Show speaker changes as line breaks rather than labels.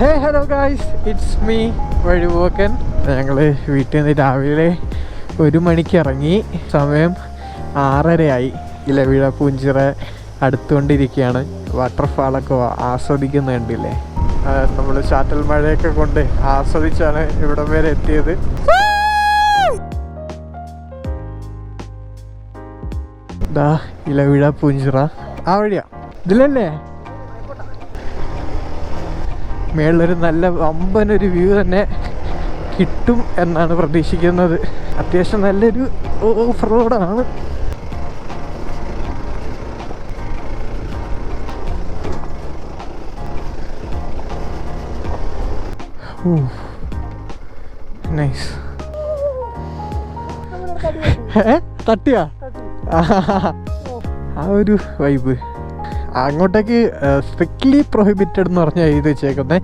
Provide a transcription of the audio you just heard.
Hey hello guys, it's me വഴിപോക്കൻ. ഞങ്ങൾ വീട്ടിൽ നിന്ന് രാവിലെ 1 മണിക്ക് ഇറങ്ങി. സമയം 6:30 ഇലവിഴ പൂഞ്ചിറ അടുത്തുകൊണ്ടിരിക്കുകയാണ്. വാട്ടർഫാളൊക്കെ ആസ്വദിക്കുന്നുണ്ടല്ലേ. നമ്മൾ ചാറ്റൽ മഴയൊക്കെ കൊണ്ട് ആസ്വദിച്ചാണ് ഇവിടം വരെ എത്തിയത്. ദാ ഇലവിഴ പൂഞ്ചിറ ആ വഴിയാ, ഇതിലല്ലേ? മേളിലൊരു നല്ല വമ്പനൊരു വ്യൂ തന്നെ കിട്ടും എന്നാണ് പ്രതീക്ഷിക്കുന്നത്. അത്യാവശ്യം നല്ലൊരു ഓഫ് റോഡാണ്. നൈസ്. തട്ടിയാ ആ ഒരു വൈബ്. അങ്ങോട്ടേക്ക് സ്ട്രിക്ട്ലി പ്രൊഹിബിറ്റഡ് എന്ന് പറഞ്ഞാൽ എഴുതി വെച്ചേക്കുന്നത്.